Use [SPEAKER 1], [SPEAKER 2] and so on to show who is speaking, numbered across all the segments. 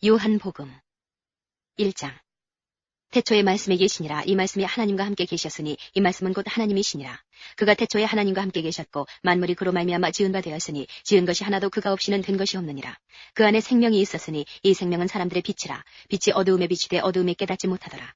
[SPEAKER 1] 요한복음 1장. 태초에 말씀이 계시니라. 이 말씀이 하나님과 함께 계셨으니 이 말씀은 곧 하나님이시니라. 그가 태초에 하나님과 함께 계셨고 만물이 그로 말미암아 지은 바 되었으니 지은 것이 하나도 그가 없이는 된 것이 없느니라. 그 안에 생명이 있었으니 이 생명은 사람들의 빛이라. 빛이 어두움에 비치되 어두움에 깨닫지 못하더라.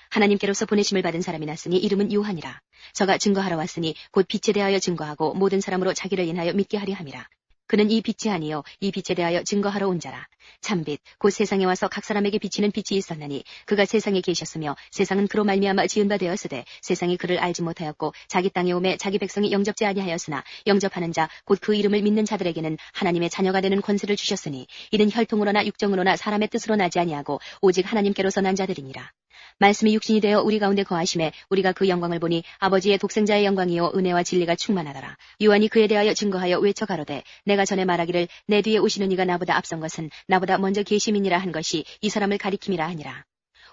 [SPEAKER 1] 하나님께로서 보내심을 받은 사람이 났으니 이름은 요한이라. 저가 증거하러 왔으니 곧 빛에 대하여 증거하고 모든 사람으로 자기를 인하여 믿게 하려 함이라. 그는 이 빛이 아니요 이 빛에 대하여 증거하러 온 자라. 참빛 곧 세상에 와서 각 사람에게 비치는 빛이 있었나니 그가 세상에 계셨으며 세상은 그로 말미암아 지은 바 되었으되 세상이 그를 알지 못하였고 자기 땅에 오매 자기 백성이 영접지 아니하였으나 영접하는 자 곧 그 이름을 믿는 자들에게는 하나님의 자녀가 되는 권세를 주셨으니 이는 혈통으로나 육정으로나 사람의 뜻으로 나지 아니하고 오직 하나님께로서 난 자들이니라. 말씀이 육신이 되어 우리 가운데 거하심에 우리가 그 영광을 보니 아버지의 독생자의 영광이요 은혜와 진리가 충만하더라. 요한이 그에 대하여 증거하여 외쳐 가로되 내가 전에 말하기를 내 뒤에 오시는 이가 나보다 앞선 것은 나보다 먼저 계심이니라 한 것이 이 사람을 가리킴이라 하니라.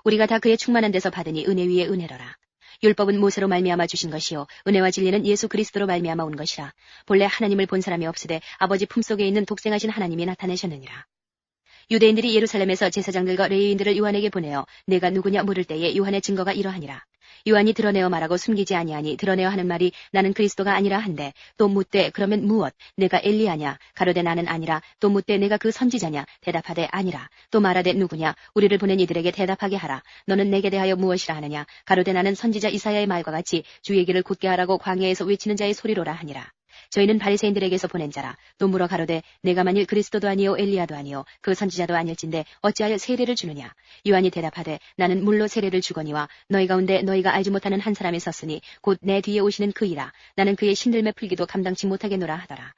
[SPEAKER 1] 우리가 다 그의 충만한 데서 받으니 은혜 위에 은혜로라. 율법은 모세로 말미암아 주신 것이요 은혜와 진리는 예수 그리스도로 말미암아 온 것이라. 본래 하나님을 본 사람이 없으되 아버지 품속에 있는 독생하신 하나님이 나타내셨느니라. 유대인들이 예루살렘에서 제사장들과 레위인들을 요한에게 보내어 내가 누구냐 물을 때에 요한의 증거가 이러하니라. 요한이 드러내어 말하고 숨기지 아니하니 드러내어 하는 말이 나는 그리스도가 아니라 한데 또 묻되 그러면 무엇 내가 엘리야냐 가로되 나는 아니라 또 묻되 내가 그 선지자냐 대답하되 아니라 또 말하되 누구냐 우리를 보낸 이들에게 대답하게 하라. 너는 내게 대하여 무엇이라 하느냐 가로되 나는 선지자 이사야의 말과 같이 주의 길을 곧게 하라고 광야에서 외치는 자의 소리로라 하니라. 저희는 바리새인들에게서 보낸 자라. 또 물어 가로되 내가 만일 그리스도도 아니요 엘리야도 아니요 그 선지자도 아닐진데 어찌하여 세례를 주느냐. 요한이 대답하되 나는 물로 세례를 주거니와 너희 가운데 너희가 알지 못하는 한 사람이 섰으니 곧 내 뒤에 오시는 그이라. 나는 그의 신들매 풀기도 감당치 못하겠노라 하더라.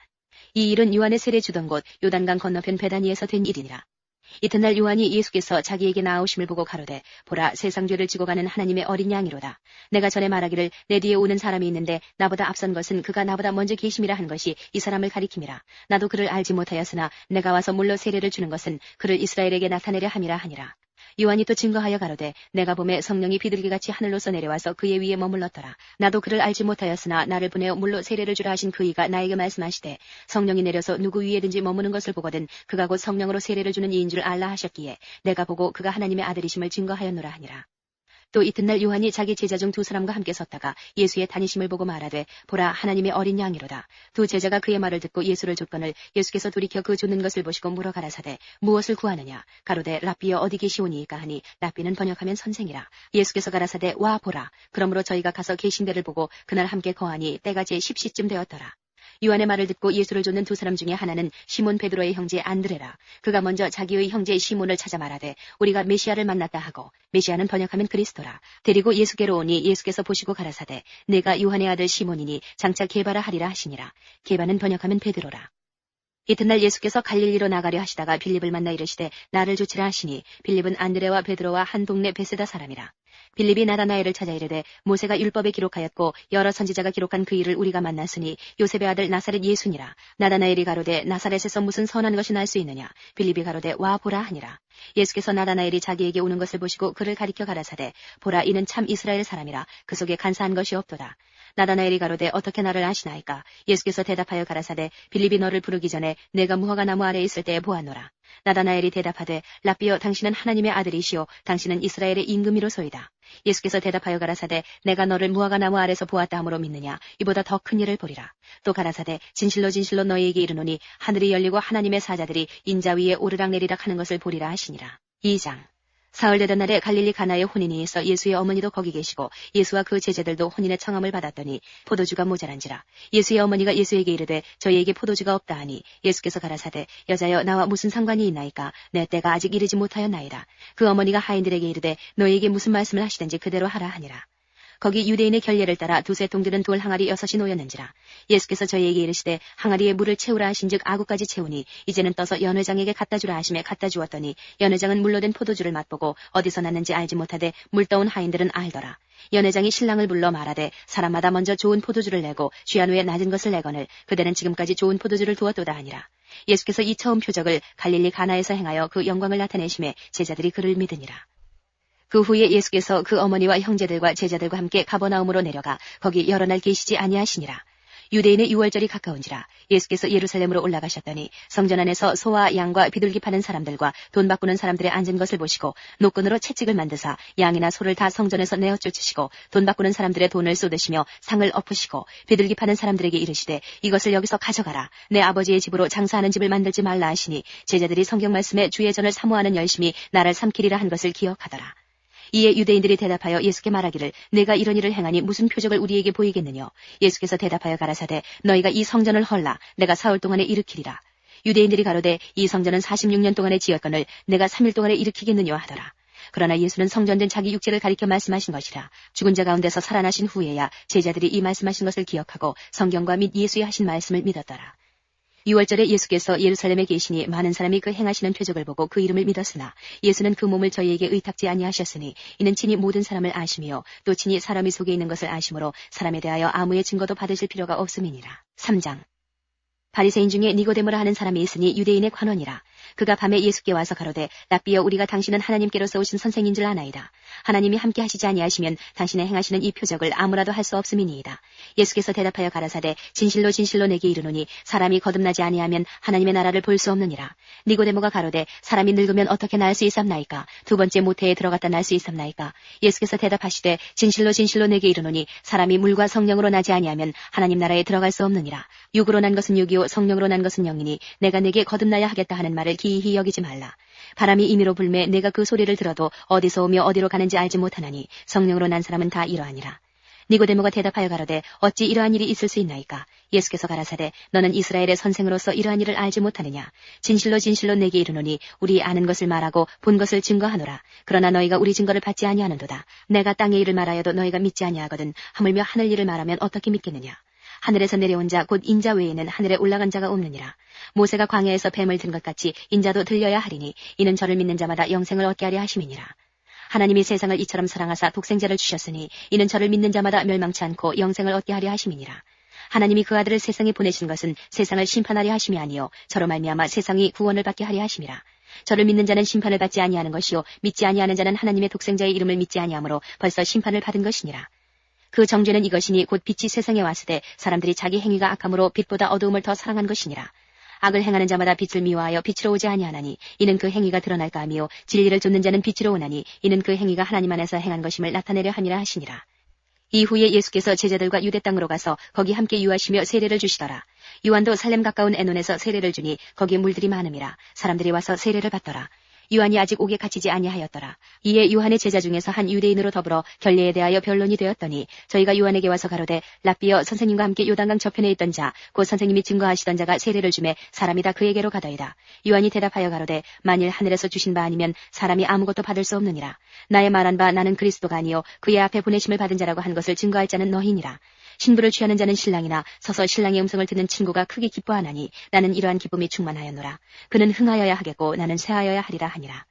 [SPEAKER 1] 이 일은 요한의 세례 주던 곳 요단강 건너편 베다니에서 된 일이니라. 이튿날 요한이 예수께서 자기에게 나아오심을 보고 가로되 보라 세상 죄를 지고 가는 하나님의 어린 양이로다. 내가 전에 말하기를 내 뒤에 오는 사람이 있는데 나보다 앞선 것은 그가 나보다 먼저 계심이라 한 것이 이 사람을 가리킴이라. 나도 그를 알지 못하였으나 내가 와서 물로 세례를 주는 것은 그를 이스라엘에게 나타내려 함이라 하니라. 요한이 또 증거하여 가로되 내가 보매 성령이 비둘기같이 하늘로서 내려와서 그의 위에 머물렀더라. 나도 그를 알지 못하였으나 나를 보내어 물로 세례를 주라 하신 그이가 나에게 말씀하시되 성령이 내려서 누구 위에든지 머무는 것을 보거든 그가 곧 성령으로 세례를 주는 이인 줄 알라 하셨기에 내가 보고 그가 하나님의 아들이심을 증거하였노라 하니라. 또 이튿날 요한이 자기 제자 중 두 사람과 함께 섰다가 예수의 다니심을 보고 말하되 보라 하나님의 어린 양이로다. 두 제자가 그의 말을 듣고 예수를 쫓거늘 예수께서 돌이켜 그 쫓는 것을 보시고 물어 가라사대 무엇을 구하느냐 가로되 랍비여 어디 계시오니이까 하니 랍비는 번역하면 선생이라. 예수께서 가라사대 와 보라. 그러므로 저희가 가서 계신 데를 보고 그날 함께 거하니 때가 제 10시쯤 되었더라. 요한의 말을 듣고 예수를 쫓는 두 사람 중에 하나는 시몬 베드로의 형제 안드레라. 그가 먼저 자기의 형제 시몬을 찾아 말하되 우리가 메시아를 만났다 하고 메시아는 번역하면 그리스도라. 데리고 예수께로 오니 예수께서 보시고 가라사대 내가 요한의 아들 시몬이니 장차 게바라 하리라 하시니라. 게바는 번역하면 베드로라. 이튿날 예수께서 갈릴리로 나가려 하시다가 빌립을 만나 이르시되 나를 쫓으라 하시니 빌립은 안드레와 베드로와 한 동네 베세다 사람이라. 빌립이 나다나엘을 찾아 이르되 모세가 율법에 기록하였고 여러 선지자가 기록한 그 일을 우리가 만났으니 요셉의 아들 나사렛 예수니라. 나다나엘이 가로되 나사렛에서 무슨 선한 것이 날 수 있느냐. 빌립이 가로되 와 보라 하니라. 예수께서 나다나엘이 자기에게 오는 것을 보시고 그를 가리켜 가라사대 보라 이는 참 이스라엘 사람이라. 그 속에 간사한 것이 없도다. 나다나엘이 가로되 어떻게 나를 아시나이까. 예수께서 대답하여 가라사대 빌립이 너를 부르기 전에 내가 무화과 나무 아래에 있을 때에 보았노라. 나다나엘이 대답하되 랍비여 당신은 하나님의 아들이시오 당신은 이스라엘의 임금이로소이다. 예수께서 대답하여 가라사대 내가 너를 무화과 나무 아래서 보았다 함으로 믿느냐. 이보다 더 큰 일을 보리라. 또 가라사대 진실로 진실로 너희에게 이르노니 하늘이 열리고 하나님의 사자들이 인자 위에 오르락내리락 하는 것을 보리라 하시니라. 2장. 사흘 되던 날에 갈릴리 가나에 혼인이 있어 예수의 어머니도 거기 계시고 예수와 그 제자들도 혼인의 청함을 받았더니 포도주가 모자란지라. 예수의 어머니가 예수에게 이르되 저희에게 포도주가 없다 하니 예수께서 가라사대 여자여 나와 무슨 상관이 있나이까. 내 때가 아직 이르지 못하였나이다. 그 어머니가 하인들에게 이르되 너희에게 무슨 말씀을 하시든지 그대로 하라 하니라. 거기 유대인의 결례를 따라 두세 통들은 돌 항아리 6이 놓였는지라. 예수께서 저희에게 이르시되 항아리에 물을 채우라 하신즉 아구까지 채우니 이제는 떠서 연회장에게 갖다 주라 하시매 갖다 주었더니 연회장은 물로 된 포도주를 맛보고 어디서 났는지 알지 못하되 물 떠온 하인들은 알더라. 연회장이 신랑을 불러 말하되 사람마다 먼저 좋은 포도주를 내고 취한 후에 낮은 것을 내거늘 그대는 지금까지 좋은 포도주를 두었도다 하니라. 예수께서 이 처음 표적을 갈릴리 가나에서 행하여 그 영광을 나타내심에 제자들이 그를 믿으니라. 그 후에 예수께서 그 어머니와 형제들과 제자들과 함께 가버나움으로 내려가 거기 여러 날 계시지 아니하시니라. 유대인의 유월절이 가까운지라 예수께서 예루살렘으로 올라가셨더니 성전 안에서 소와 양과 비둘기 파는 사람들과 돈 바꾸는 사람들의 앉은 것을 보시고 노끈으로 채찍을 만드사 양이나 소를 다 성전에서 내어 쫓으시고 돈 바꾸는 사람들의 돈을 쏟으시며 상을 엎으시고 비둘기 파는 사람들에게 이르시되 이것을 여기서 가져가라. 내 아버지의 집으로 장사하는 집을 만들지 말라 하시니 제자들이 성경 말씀에 주의 전을 사모하는 열심이 나를 삼키리라 한 것을 기억하더라. 이에 유대인들이 대답하여 예수께 말하기를 내가 이런 일을 행하니 무슨 표적을 우리에게 보이겠느냐. 예수께서 대답하여 가라사대 너희가 이 성전을 헐라 내가 사흘 동안에 일으키리라. 유대인들이 가로되 이 성전은 46년 동안에 지었거늘 내가 3일 동안에 일으키겠느냐 하더라. 그러나 예수는 성전된 자기 육체를 가리켜 말씀하신 것이라. 죽은 자 가운데서 살아나신 후에야 제자들이 이 말씀하신 것을 기억하고 성경과 및 예수의 하신 말씀을 믿었더라. 6월절에 예수께서 예루살렘에 계시니 많은 사람이 그 행하시는 표적을 보고 그 이름을 믿었으나 예수는 그 몸을 저희에게 의탁지 아니하셨으니 이는 친히 모든 사람을 아시며 또 친히 사람이 속에 있는 것을 아심으로 사람에 대하여 아무의 증거도 받으실 필요가 없음이니라. 3장 바리새인 중에 니고데모라 하는 사람이 있으니 유대인의 관원이라. 그가 밤에 예수께 와서 가로되 랍비여 우리가 당신은 하나님께로서 오신 선생인 줄 아나이다. 하나님이 함께 하시지 아니하시면 당신의 행하시는 이 표적을 아무라도 할 수 없음이니이다. 예수께서 대답하여 가라사대 진실로 진실로 내게 이르노니 사람이 거듭나지 아니하면 하나님의 나라를 볼 수 없느니라. 니고데모가 가로되 사람이 늙으면 어떻게 날 수 있삼나이까? 두 번째 모태에 들어갔다 날 수 있삼나이까? 예수께서 대답하시되 진실로 진실로 내게 이르노니 사람이 물과 성령으로 나지 아니하면 하나님 나라에 들어갈 수 없느니라. 육으로 난 것은 육이요 성령으로 난 것은 영이니 내가 내게 거듭나야 하겠다 하는 말을 기이히 여기지 말라. 바람이 임의로 불매 내가 그 소리를 들어도 어디서 오며 어디로 가는지 알지 못하나니 성령으로 난 사람은 다 이러하니라. 니고데모가 대답하여 가로되 어찌 이러한 일이 있을 수 있나이까? 예수께서 가라사대 너는 이스라엘의 선생으로서 이러한 일을 알지 못하느냐? 진실로 진실로 내게 이르노니 우리 아는 것을 말하고 본 것을 증거하노라. 그러나 너희가 우리 증거를 받지 아니하는도다. 내가 땅의 일을 말하여도 너희가 믿지 아니하거든 하물며 하늘 일을 말하면 어떻게 믿겠느냐? 하늘에서 내려온 자 곧 인자 외에는 하늘에 올라간 자가 없느니라. 모세가 광야에서 뱀을 든 것 같이 인자도 들려야 하리니 이는 저를 믿는 자마다 영생을 얻게 하려 하심이니라. 하나님이 세상을 이처럼 사랑하사 독생자를 주셨으니 이는 저를 믿는 자마다 멸망치 않고 영생을 얻게 하려 하심이니라. 하나님이 그 아들을 세상에 보내신 것은 세상을 심판하려 하심이 아니요 저로 말미암아 세상이 구원을 받게 하려 하심이라. 저를 믿는 자는 심판을 받지 아니하는 것이요 믿지 아니하는 자는 하나님의 독생자의 이름을 믿지 아니하므로 벌써 심판을 받은 것이니라. 그 정죄는 이것이니 곧 빛이 세상에 왔으되 사람들이 자기 행위가 악함으로 빛보다 어두움을 더 사랑한 것이니라. 악을 행하는 자마다 빛을 미워하여 빛으로 오지 아니하나니 이는 그 행위가 드러날까 하며 진리를 좇는 자는 빛으로 오나니 이는 그 행위가 하나님 안에서 행한 것임을 나타내려 함이라 하시니라. 이후에 예수께서 제자들과 유대 땅으로 가서 거기 함께 유하시며 세례를 주시더라. 요한도 살렘 가까운 에논에서 세례를 주니 거기 물들이 많음이라. 사람들이 와서 세례를 받더라. 요한이 아직 옥에 갇히지 아니하였더라. 이에 요한의 제자 중에서 한 유대인으로 더불어 결례에 대하여 변론이 되었더니 저희가 요한에게 와서 가로되 랍비여 선생님과 함께 요단강 저편에 있던 자 곧 선생님이 증거하시던 자가 세례를 주매 사람이 다 그에게로 가더이다. 요한이 대답하여 가로되 만일 하늘에서 주신 바 아니면 사람이 아무것도 받을 수 없느니라. 나의 말한 바 나는 그리스도가 아니요 그의 앞에 보내심을 받은 자라고 한 것을 증거할 자는 너희니라. 신부를 취하는 자는 신랑이나 서서 신랑의 음성을 듣는 친구가 크게 기뻐하나니 나는 이러한 기쁨이 충만하였노라. 그는 흥하여야 하겠고 나는 쇠하여야 하리라 하니라.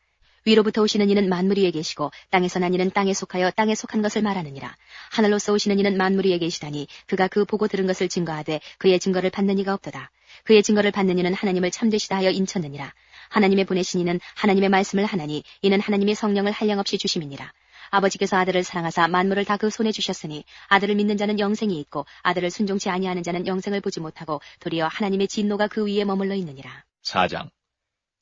[SPEAKER 1] 위로부터 오시는 이는 만물 위에 계시고 땅에서 난 이는 땅에 속하여 땅에 속한 것을 말하느니라. 하늘로서 오시는 이는 만물 위에 계시다니 그가 그 보고 들은 것을 증거하되 그의 증거를 받는 이가 없도다. 그의 증거를 받는 이는 하나님을 참되시다 하여 인쳤느니라. 하나님의 보내신 이는 하나님의 말씀을 하나니 이는 하나님의 성령을 한량없이 주심이니라. 아버지께서 아들을 사랑하사 만물을 다 그 손에 주셨으니 아들을 믿는 자는 영생이 있고 아들을 순종치 아니하는 자는 영생을 보지 못하고 도리어 하나님의 진노가 그 위에 머물러 있느니라.
[SPEAKER 2] 4장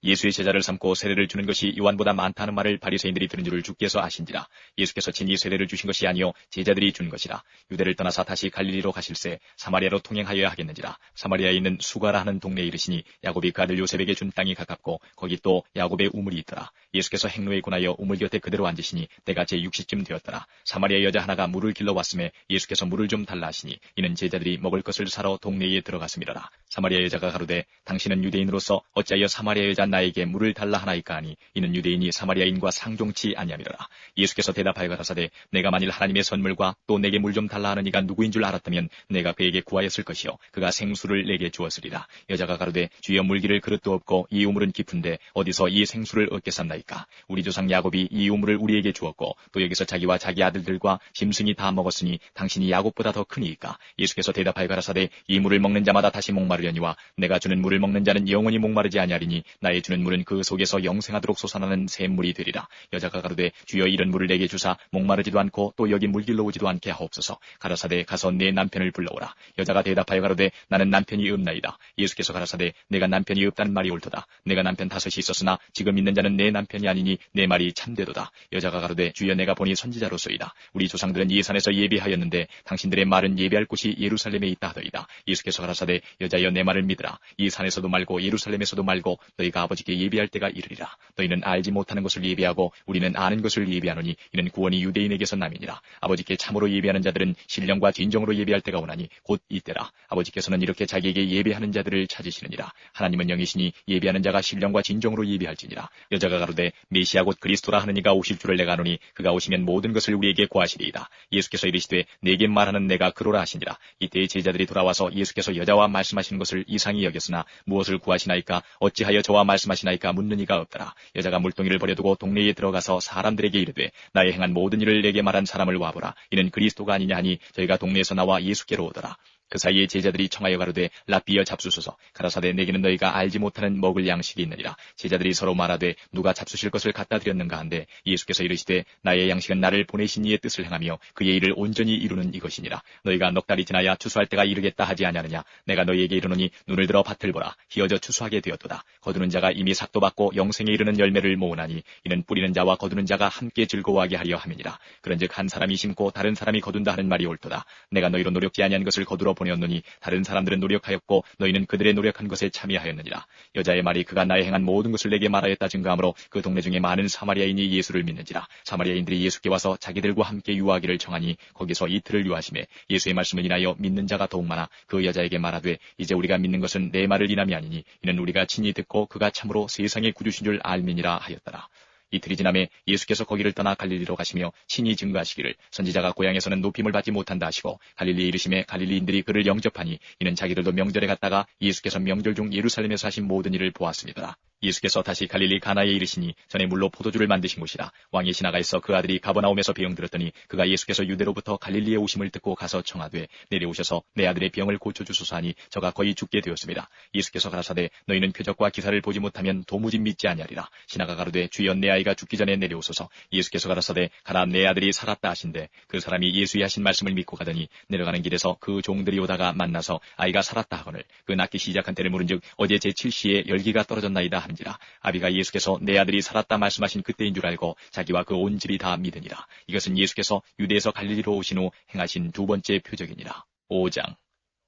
[SPEAKER 2] 예수의 제자를 삼고 세례를 주는 것이 요한보다 많다는 말을 바리새인들이 들은 줄을 주께서 아신지라. 예수께서 친히 세례를 주신 것이 아니요 제자들이 준 것이라. 유대를 떠나사 다시 갈릴리로 가실새 사마리아로 통행하여야 하겠는지라. 사마리아에 있는 수가라 하는 동네에 이르시니 야곱이 그 아들 요셉에게 준 땅이 가깝고 거기 또 야곱의 우물이 있더라. 예수께서 행로에 권하여 우물 곁에 그대로 앉으시니 때가 제6시쯤 되었더라. 사마리아 여자 하나가 물을 길러 왔음에 예수께서 물을 좀 달라 하시니 이는 제자들이 먹을 것을 사러 동네에 들어갔음이라라. 사마리아 여자가 가로되 당신은 유대인으로서 어찌하여 사마리아 여자 나에게 물을 달라 하나이까 하니 이는 유대인이 사마리아인과 상종치 아니함이로라. 예수께서 대답하여 가라사대 내가 만일 하나님의 선물과 또 내게 물 좀 달라 하는 이가 누구인 줄 알았다면 내가 그에게 구하였을 것이요 그가 생수를 내게 주었으리라. 여자가 가로되 주여 물기를 그릇도 없고 이 우물은 깊은데 어디서 이 생수를 얻겠삼나이까? 우리 조상 야곱이 이 우물을 우리에게 주었고 또 여기서 자기와 자기 아들들과 짐승이 다 먹었으니 당신이 야곱보다 더 크니이까? 예수께서 대답하여 가라사대 이 물을 먹는 자마다 다시 목마르려니와 내가 주는 물을 먹는 자는 영원히 목마르지 아니하리니 나의 내게 주는 물은 그 속에서 영생하도록 솟아나는 샘물이 되리라. 여자가 가로되 주여 이런 물을 내게 주사 목마르지도 않고 또 여기 물길로 오지도 않게 하옵소서. 가라사대 가서 내 남편을 불러오라. 여자가 대답하여 가로되 나는 남편이 없나이다. 예수께서 가라사대 내가 남편이 없다는 말이 옳도다. 내가 남편 5이 있었으나 지금 있는 자는 내 남편이 아니니 내 말이 참되도다. 여자가 가로되 주여 내가 보니 선지자로소이다. 우리 조상들은 이 산에서 예배하였는데 당신들의 말은 예배할 곳이 예루살렘에 있다 하더이다. 예수께서 가라사대 여자여 내 말을 믿으라. 이 산에서도 말고 예루살렘에서도 말고 너희가 아버지께 예배할 때가 이르리라. 너희는 알지 못하는 것을 예배하고 우리는 아는 것을 예배하노니 이는 구원이 유대인에게서 남이니라. 아버지께 참으로 예배하는 자들은 신령과 진정으로 예배할 때가 오나니 곧 이때라. 아버지께서는 이렇게 자기에게 예배하는 자들을 찾으시느니라. 하나님은 영이시니 예배하는 자가 신령과 진정으로 예배할지니라. 여자가 가로되 메시아 곧 그리스도라 하는 이가 오실 줄을 내가 아노니 그가 오시면 모든 것을 우리에게 고하시리이다. 예수께서 이르시되 내게 말하는 내가 그로라 하시니라. 이때 제자들이 돌아와서 예수께서 여자와 말씀하시는 것을 이상히 여겼으나 무엇을 구하시나이까 어찌하여 저와 말씀하시나이까 묻는 이가 없더라. 여자가 물동이를 버려두고 동네에 들어가서 사람들에게 이르되 나의 행한 모든 일을 내게 말한 사람을 와보라. 이는 그리스도가 아니냐 하니 저희가 동네에서 나와 예수께로 오더라. 그 사이에 제자들이 청하여 가로되 랍비여 잡수소서. 가라사대 내게는 너희가 알지 못하는 먹을 양식이 있느니라. 제자들이 서로 말하되 누가 잡수실 것을 갖다 드렸는가 한데 예수께서 이르시되 나의 양식은 나를 보내신 이의 뜻을 행하며 그의 일을 온전히 이루는 이것이니라. 너희가 넉 달이 지나야 추수할 때가 이르겠다 하지 아니하느냐. 내가 너희에게 이르노니 눈을 들어 밭을 보라. 희어져 추수하게 되었도다. 거두는 자가 이미 삭도 받고 영생에 이르는 열매를 모으나니 이는 뿌리는 자와 거두는 자가 함께 즐거워하게 하려 함이니라. 그런즉 한 사람이 심고 다른 사람이 거둔다 하는 말이 옳도다. 내가 너희로 노력지 아니한 것을 거두러 보내었노니 다른 사람들은 노력하였고 너희는 그들의 노력한 것에 참여하였느니라. 여자의 말이 그가 나의 행한 모든 것을 내게 말하였다 증거하므로 그 동네 중에 많은 사마리아인이 예수를 믿는지라. 사마리아인들이 예수께 와서 자기들과 함께 유하기를 청하니 거기서 이틀을 유하시매 예수의 말씀을 인하여 믿는 자가 더욱 많아 그 여자에게 말하되 이제 우리가 믿는 것은 내 말을 인함이 아니니 이는 우리가 친히 듣고 그가 참으로 세상의 구주신 줄 알미니라 하였더라. 이틀이 지나매 예수께서 거기를 떠나 갈릴리로 가시며 친히 증거하시기를 선지자가 고향에서는 높임을 받지 못한다 하시고 갈릴리에 이르심에 갈릴리인들이 그를 영접하니 이는 자기들도 명절에 갔다가 예수께서 명절 중 예루살렘에서 하신 모든 일을 보았습니다. 예수께서 다시 갈릴리 가나에 이르시니 전에 물로 포도주를 만드신 곳이라. 왕이 지나가 있어 그 아들이 가버나움에서 병들었더니 그가 예수께서 유대로부터 갈릴리에 오심을 듣고 가서 청하되 내려오셔서 내 아들의 병을 고쳐주소서 하니 저가 거의 죽게 되었습니다. 예수께서 가라사대 너희는 표적과 기사를 보지 못하면 도무지 믿지 아니하리라. 지나가 가로되 주여 내 아이가 죽기 전에 내려오소서. 예수께서 가라사대 가라 내 아들이 살았다 하신대 그 사람이 예수의 하신 말씀을 믿고 가더니 내려가는 길에서 그 종들이 오다가 만나서 아이가 살았다 하거늘 그 낳기 시작한 때를 물은즉 어제 제7시에 열기가 떨어졌나이다 한지라. 아비가 예수께서 내 아들이 살았다 말씀하신 그때인 줄 알고 자기와 그 온 집이 다 믿으니라. 이것은 예수께서 유대에서 갈릴리로 오신 후 행하신 두 번째 표적이니라. 5장.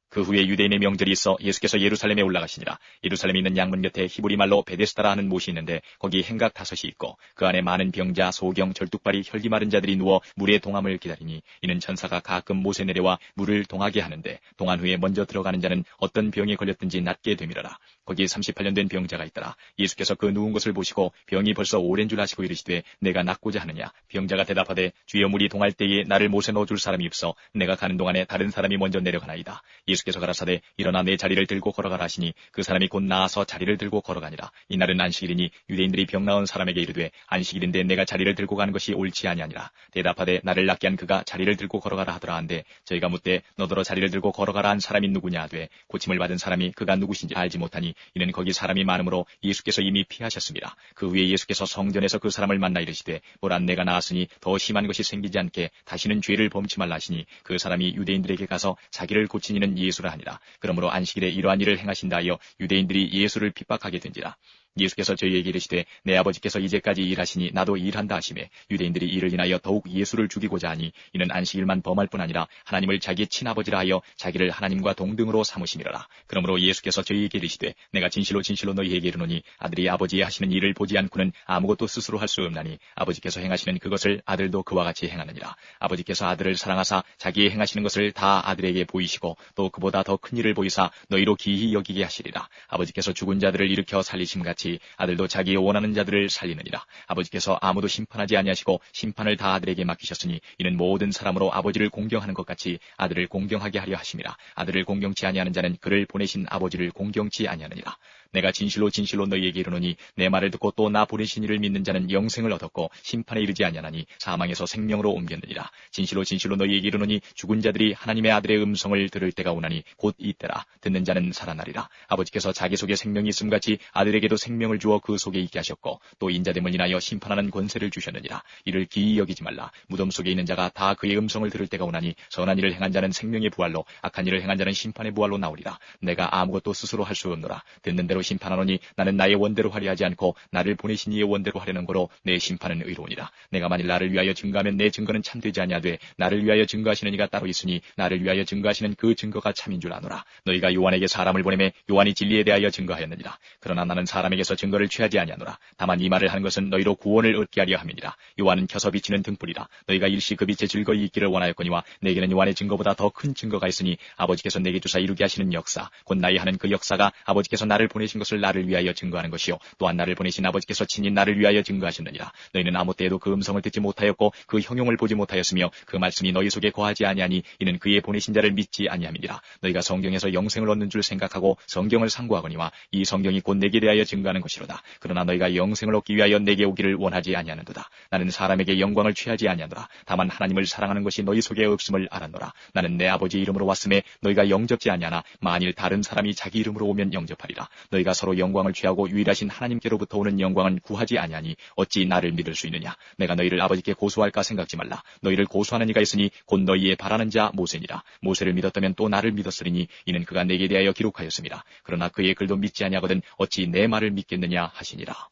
[SPEAKER 2] 그 후에 유대인의 명절이 있어 예수께서 예루살렘에 올라가시니라. 예루살렘에 있는 양문 곁에 히브리 말로 베데스다라 하는 못이 있는데 거기 행각 5이 있고 그 안에 많은 병자, 소경, 절뚝발이, 혈기 마른 자들이 누워 물의 동함을 기다리니 이는 천사가 가끔 못에 내려와 물을 동하게 하는데 동한 후에 먼저 들어가는 자는 어떤 병에 걸렸든지 낫게 되밀어라. 거기 38년 된 병자가 있더라. 예수께서 그 누운 것을 보시고 병이 벌써 오랜 줄 아시고 이르시되 내가 낫고자 하느냐. 병자가 대답하되 주여 물이 동할 때에 나를 못에 넣어줄 사람이 없어 내가 가는 동안에 다른 사람이 먼저 내려가나이다. 예수께서 가라사대 일어나 내 자리를 들고 걸어가라 하시니 그 사람이 곧 나아서 자리를 들고 걸어가니라. 이날은 안식일이니 유대인들이 병 나은 사람에게 이르되 안식일인데 내가 자리를 들고 가는 것이 옳지 아니하니라. 대답하되 나를 낫게 한 그가 자리를 들고 걸어가라 하더라 한데 저희가 묻되 너더러 자리를 들고 걸어가라 한 사람이 누구냐 하되 고침을 받은 사람이 그가 누구신지 알지 못하니 이는 거기 사람이 많으므로 예수께서 이미 피하셨습니다. 그 후에 예수께서 성전에서 그 사람을 만나 이르시되 보라 내가 나았으니 더 심한 것이 생기지 않게 다시는 죄를 범치 말라 하시니 그 사람이 유대인들에게 가서 자기를 고친 이는 예수라 하니라. 그러므로 안식일에 이러한 일을 행하신다 하여 유대인들이 예수를 핍박하게 된지라. 예수께서 저희에게 이르시되 내 아버지께서 이제까지 일하시니 나도 일한다 하시매 유대인들이 이를 인하여 더욱 예수를 죽이고자 하니 이는 안식일만 범할 뿐 아니라 하나님을 자기의 친아버지라 하여 자기를 하나님과 동등으로 삼으심이라. 그러므로 예수께서 저희에게 이르시되 내가 진실로 진실로 너희에게 이르노니 아들이 아버지의 하시는 일을 보지 않고는 아무것도 스스로 할 수 없나니 아버지께서 행하시는 그것을 아들도 그와 같이 행하느니라. 아버지께서 아들을 사랑하사 자기의 행하시는 것을 다 아들에게 보이시고 또 그보다 더 큰 일을 보이사 너희로 기히 여기게 하시리라. 아버지께서 죽은 자들을 일으켜 살리심같이 아들도 자기의 원하는 자들을 살리느니라. 아버지께서 아무도 심판하지 아니하시고 심판을 다 아들에게 맡기셨으니 이는 모든 사람으로 아버지를 공경하는 것 같이 아들을 공경하게 하려 하심이라. 아들을 공경치 아니하는 자는 그를 보내신 아버지를 공경치 아니하느니라. 내가 진실로 진실로 너희에게 이르노니 내 말을 듣고 또 나 보내신 이를 믿는 자는 영생을 얻었고 심판에 이르지 아니하나니 사망에서 생명으로 옮겼느니라. 진실로 진실로 너희에게 이르노니 죽은 자들이 하나님의 아들의 음성을 들을 때가 오나니 곧 이때라. 듣는 자는 살아나리라. 아버지께서 자기 속에 생명이 있음같이 아들에게도 생명을 주어 그 속에 있게 하셨고 또 인자됨을 인하여 심판하는 권세를 주셨느니라. 이를 기이 여기지 말라. 무덤 속에 있는 자가 다 그의 음성을 들을 때가 오나니 선한 일을 행한 자는 생명의 부활로 악한 일을 행한 자는 심판의 부활로 나오리라. 내가 아무것도 스스로 할 수 없노라. 듣는 대로 심판하노니 나는 나의 원대로 하려 하지 않고 나를 보내신 이의 원대로 하려는 거로 내 심판은 의로우니라. 내가 만일 나를 위하여 증거하면 내 증거는 참되지 아니하되 나를 위하여 증거하시는 이가 따로 있으니 나를 위하여 증거하시는 그 증거가 참인 줄 아노라. 너희가 요한에게 사람을 보내매 요한이 진리에 대하여 증거하였느니라. 그러나 나는 사람에게서 증거를 취하지 아니하노라. 다만 이 말을 하는 것은 너희로 구원을 얻게 하려 함이니라. 요한은 켜서 비치는 등불이라. 너희가 일시 그 빛에 즐거이 있기를 원하였거니와 내게는 요한의 증거보다 더 큰 증거가 있으니 아버지께서 내게 주사 이루게 하시는 역사 곧 나의 하는 그 역사가 아버지께서 나를 보내신 것을 나를 위하여 증거하는 것이요 또한 나를 보내신 아버지께서 친히 나를 위하여 증거하셨느니라. 너희는 아무 때에도 그 음성을 듣지 못하였고 그 형용을 보지 못하였으며 그 말씀이 너희 속에 거하지 아니하니 이는 그의 보내신 자를 믿지 아니함이니라. 너희가 성경에서 영생을 얻는 줄 생각하고 성경을 상고하거니와 이 성경이 곧 내게 대하여 증거하는 것이로다. 그러나 너희가 영생을 얻기 위하여 내게 오기를 원하지 아니하는도다. 나는 사람에게 영광을 취하지 아니하노라. 다만 하나님을 사랑하는 것이 너희 속에 없음을 알았노라. 나는 내 아버지 이름으로 왔음에 너희가 영접지 아니하나 만일 다른 사람이 자기 이름으로 오면 영접하리라. 너희가 서로 영광을 취하고 유일하신 하나님께로부터 오는 영광은 구하지 아니하니 어찌 나를 믿을 수 있느냐. 내가 너희를 아버지께 고소할까 생각지 말라. 너희를 고소하는 이가 있으니 곧 너희의 바라는 자 모세니라. 모세를 믿었다면 또 나를 믿었으리니 이는 그가 내게 대하여 기록하였습니다. 그러나 그의 글도 믿지 아니하거든 어찌 내 말을 믿겠느냐 하시니라.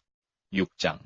[SPEAKER 2] 6장.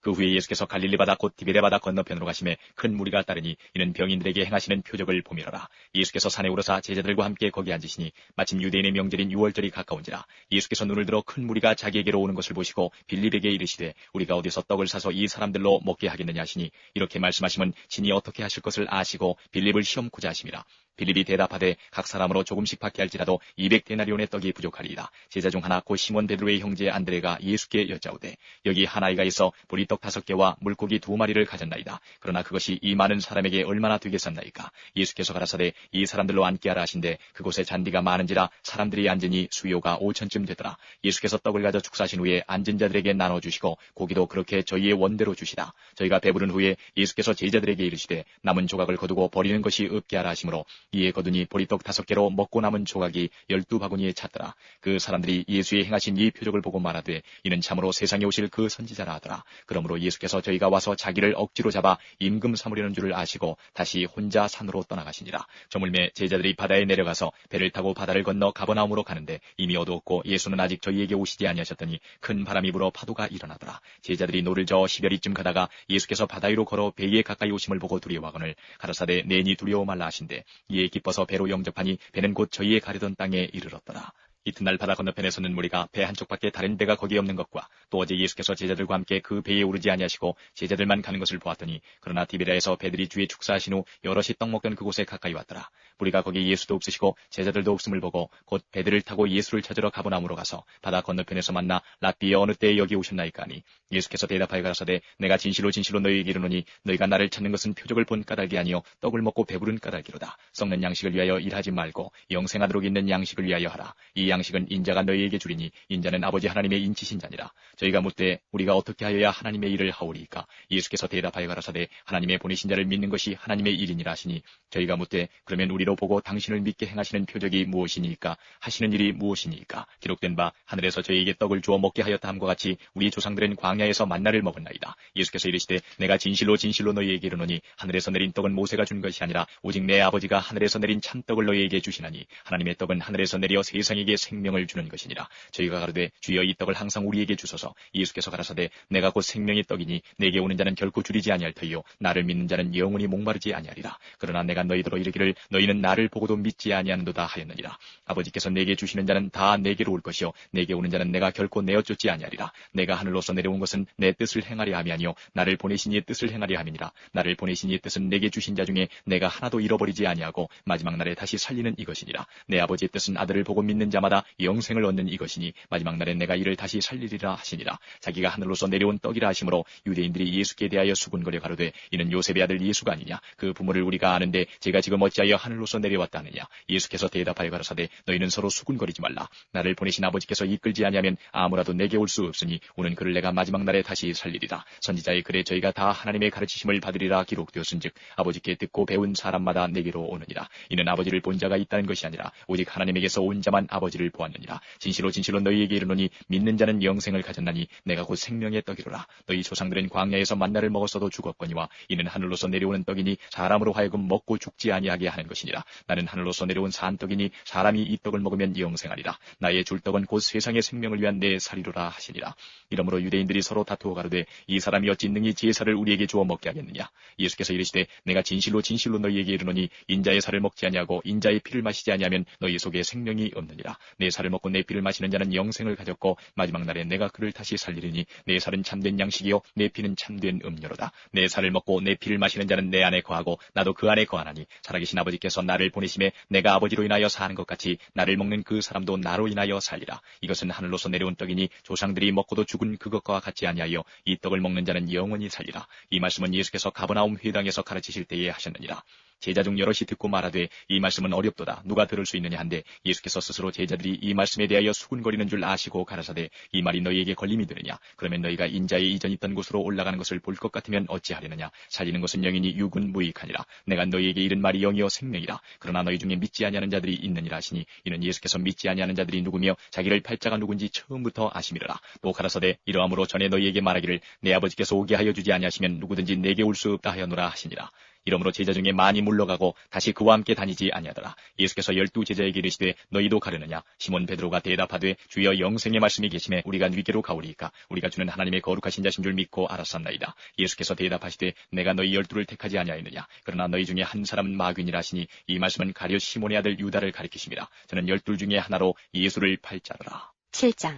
[SPEAKER 2] 그 후에 예수께서 갈릴리 바다 곧 디베레 바다 건너편으로 가심에 큰 무리가 따르니 이는 병인들에게 행하시는 표적을 보미러라. 예수께서 산에 오르사 제자들과 함께 거기 앉으시니 마침 유대인의 명절인 유월절이 가까운지라. 예수께서 눈을 들어 큰 무리가 자기에게로 오는 것을 보시고 빌립에게 이르시되 우리가 어디서 떡을 사서 이 사람들로 먹게 하겠느냐 하시니 이렇게 말씀하시면 친히 어떻게 하실 것을 아시고 빌립을 시험코자 하심이라. 빌립이 대답하되 각 사람으로 조금씩 받게 할지라도 200데나리온의 떡이 부족하리이다. 제자 중 하나 곧 시몬 베드로의 형제 안드레가 예수께 여짜오되 여기 한 아이가 있어 보리떡 5개와 물고기 2마리를 가졌나이다. 그러나 그것이 이 많은 사람에게 얼마나 되겠었나이까. 예수께서 가라사대 이 사람들로 앉게 하라 하신데 그곳에 잔디가 많은지라 사람들이 앉으니 수요가 5천쯤 되더라. 예수께서 떡을 가져 축사하신 후에 앉은 자들에게 나눠주시고 고기도 그렇게 저희의 원대로 주시다. 저희가 배부른 후에 예수께서 제자들에게 이르시되 남은 조각을 거두고 버리는 것이 없게 하라 하시므로 이에 거두니 보리떡 5개로 먹고 남은 조각이 12바구니에 찼더라. 그 사람들이 예수의 행하신 이 표적을 보고 말하되 이는 참으로 세상에 오실 그 선지자라 하더라. 그러므로 예수께서 저희가 와서 자기를 억지로 잡아 임금 삼으려는 줄을 아시고 다시 혼자 산으로 떠나가시니라. 저물매 제자들이 바다에 내려가서 배를 타고 바다를 건너 가버나움으로 가는데 이미 어두웠고 예수는 아직 저희에게 오시지 아니하셨더니 큰 바람이 불어 파도가 일어나더라. 제자들이 노를 저어 10여리쯤 가다가 예수께서 바다 위로 걸어 배에 가까이 오심을 보고 두려워하거늘 가라사대 내니 두려워 말라 하신대 이에 기뻐서 배로 영접하니 배는 곧 저희의 가려던 땅에 이르렀더라. 이튿날 바다 건너편에 서는 무리가 배 한쪽밖에 다른 배가 거기 없는 것과 또 어제 예수께서 제자들과 함께 그 배에 오르지 아니하시고 제자들만 가는 것을 보았더니 그러나 디베라에서 배들이 주에 축사하신 후 여럿이 떡 먹던 그곳에 가까이 왔더라. 무리가 거기 예수도 없으시고 제자들도 없음을 보고 곧 배들을 타고 예수를 찾으러 가버나움으로 가서 바다 건너편에서 만나 랍비에 어느 때에 여기 오셨나이까 하니 예수께서 대답하여 가라사대 내가 진실로 진실로 너희에게 이르노니 너희가 나를 찾는 것은 표적을 본 까닭이 아니요 떡을 먹고 배부른 까닭이로다. 썩는 양식을 위하여 일하지 말고 영생하도록 있는 양식을 위하여 하라. 이 양식은 인자가 너희에게 주리니 인자는 아버지 하나님의 인치신 자니라. 저희가 묻되 우리가 어떻게 하여야 하나님의 일을 하오리이까. 예수께서 대답하여 가라사대 하나님의 보내신 자를 믿는 것이 하나님의 일이니라 하시니 저희가 묻되 그러면 우리로 보고 당신을 믿게 행하시는 표적이 무엇이니까 하시는 일이 무엇이니까. 기록된 바 하늘에서 저희에게 떡을 주어 먹게 하였다 함과 같이 우리 조상들은 광야에서 만나를 먹었나이다. 예수께서 이르시되 내가 진실로 진실로 너희에게 이르노니 하늘에서 내린 떡은 모세가 준 것이 아니라 오직 내 아버지가 하늘에서 내린 참떡을 너희에게 주시나니 하나님의 떡은 하늘에서 내려 세상에게 생명을 주는 것이니라. 저희가 가로되 주여 이 떡을 항상 우리에게 주소서. 예수께서 가라사대 내가 곧 생명의 떡이니 내게 오는 자는 결코 줄이지 아니할 터이요 나를 믿는 자는 영원히 목마르지 아니하리라. 그러나 내가 너희더러 이르기를 너희는 나를 보고도 믿지 아니하는도다 하였느니라. 아버지께서 내게 주시는 자는 다 내게로 올 것이요 내게 오는 자는 내가 결코 내어 쫓지 아니하리라. 내가 하늘로서 내려온 것은 내 뜻을 행하려 함이 아니요 나를 보내신 이의 뜻을 행하려 함이니라. 나를 보내신 이의 뜻은 내게 주신 자 중에 내가 하나도 잃어버리지 아니하고 마지막 날에 다시 살리는 이것이니라. 내 아버지의 뜻은 아들을 보고 믿는 자마다 영생을 얻는 이것이니 마지막 날에 내가 이를 다시 살리리라 하시니라. 자기가 하늘로서 내려온 떡이라 하시므로 유대인들이 예수께 대하여 수군거려 가로되 이는 요셉의 아들 예수가 아니냐. 그 부모를 우리가 아는데 제가 지금 어찌하여 하늘로 하늘로서 내려왔다 하느냐. 예수께서 대답하여 가라사대 너희는 서로 수군거리지 말라. 나를 보내신 아버지께서 이끌지 아니하면 아무라도 내게 올 수 없으니 오는 그를 내가 마지막 날에 다시 살리리라. 선지자의 글에 저희가 다 하나님의 가르치심을 받으리라 기록되었은즉 아버지께 듣고 배운 사람마다 내게로 오느니라. 이는 아버지를 본 자가 있다는 것이 아니라 오직 하나님에게서 온 자만 아버지를 보았느니라. 진실로 진실로 너희에게 이르노니 믿는 자는 영생을 가졌나니 내가 곧 생명의 떡이로라. 너희 조상들은 광야에서 만나를 먹었어도 죽었거니와 이는 하늘로서 내려오는 떡이니 사람으로 하여금 먹고 죽지 아니하게 하는 것이니라. 나는 하늘로서 내려온 산떡이니 사람이 이 떡을 먹으면 영생하리라. 나의 줄 떡은 곧 세상의 생명을 위한 내 살이로라 하시니라. 이러므로 유대인들이 서로 다투어 가로되 이 사람이 어찌 능히 제사를 우리에게 주어 먹게 하겠느냐. 예수께서 이르시되 내가 진실로 진실로 너희에게 이르노니 인자의 살을 먹지 아니하고 인자의 피를 마시지 아니하면 너희 속에 생명이 없느니라. 내 살을 먹고 내 피를 마시는 자는 영생을 가졌고 마지막 날에 내가 그를 다시 살리리니 내 살은 참된 양식이요 내 피는 참된 음료로다. 내 살을 먹고 내 피를 마시는 자는 내 안에 거하고 나도 그 안에 거하나니 살아계신 아버지께서 나를 보내심에 내가 아버지로 인하여 사는 것 같이 나를 먹는 그 사람도 나로 인하여 살리라. 이것은 하늘로서 내려온 떡이니 조상들이 먹고도 죽은 그것과 같지 아니하여 이 떡을 먹는 자는 영원히 살리라. 이 말씀은 예수께서 가버나움 회당에서 가르치실 때에 하셨느니라. 제자 중 여럿이 듣고 말하되 이 말씀은 어렵도다. 누가 들을 수 있느냐 한데 예수께서 스스로 제자들이 이 말씀에 대하여 수군거리는 줄 아시고 가라사대 이 말이 너희에게 걸림이 되느냐. 그러면 너희가 인자의 이전 있던 곳으로 올라가는 것을 볼 것 같으면 어찌하려느냐. 살리는 것은 영이니 육은 무익하니라. 내가 너희에게 이른 말이 영이요 생명이라. 그러나 너희 중에 믿지 아니하는 자들이 있느니라 하시니 이는 예수께서 믿지 아니하는 자들이 누구며 자기를 팔자가 누군지 처음부터 아심이라. 또 가라사대 이러함으로 전에 너희에게 말하기를 내 아버지께서 오게 하여 주지 아니하시면 누구든지 내게 올 수 없다 하였노라 하시니라. 이러므로 제자 중에 많이 물러가고 다시 그와 함께 다니지 아니하더라. 예수께서 12 제자에게 이르시되 너희도 가려느냐. 시몬 베드로가 대답하되 주여 영생의 말씀이 계심에 우리가 누이께로 가오리이까. 우리가 주는 하나님의 거룩하신 자신 줄 믿고 알았었나이다. 예수께서 대답하시되 내가 너희 12를 택하지 아니하였느냐. 그러나 너희 중에 한 사람은 마귀니라 하시니 이 말씀은 가룟 시몬의 아들 유다를 가리키심이라. 저는 12 중에 하나로 예수를 팔자더라.
[SPEAKER 1] 7장.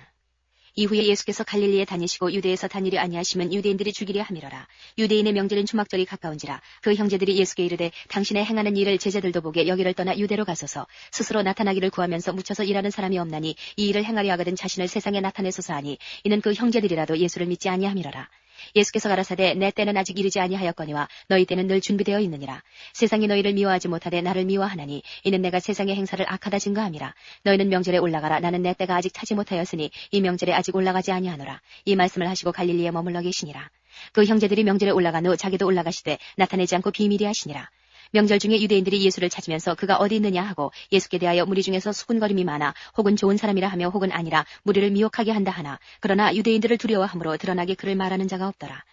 [SPEAKER 1] 이후에 예수께서 갈릴리에 다니시고 유대에서 다니려 아니하시면 유대인들이 죽이려 함이러라. 유대인의 명절인 추막절이 가까운지라. 그 형제들이 예수께 이르되 당신의 행하는 일을 제자들도 보게 여기를 떠나 유대로 가소서. 스스로 나타나기를 구하면서 묻혀서 일하는 사람이 없나니 이 일을 행하려 하거든 자신을 세상에 나타내소서 하니 이는 그 형제들이라도 예수를 믿지 아니함이러라. 예수께서 가라사대 내 때는 아직 이르지 아니하였거니와 너희 때는 늘 준비되어 있느니라. 세상이 너희를 미워하지 못하되 나를 미워하나니 이는 내가 세상의 행사를 악하다 증거함이라. 너희는 명절에 올라가라. 나는 내 때가 아직 차지 못하였으니 이 명절에 아직 올라가지 아니하노라. 이 말씀을 하시고 갈릴리에 머물러 계시니라. 그 형제들이 명절에 올라간 후 자기도 올라가시되 나타내지 않고 비밀히 하시니라. 명절 중에 유대인들이 예수를 찾으면서 그가 어디 있느냐 하고 예수께 대하여 무리 중에서 수군거림이 많아 혹은 좋은 사람이라 하며 혹은 아니라 무리를 미혹하게 한다 하나 그러나 유대인들을 두려워함으로 드러나게 그를 말하는 자가 없더라.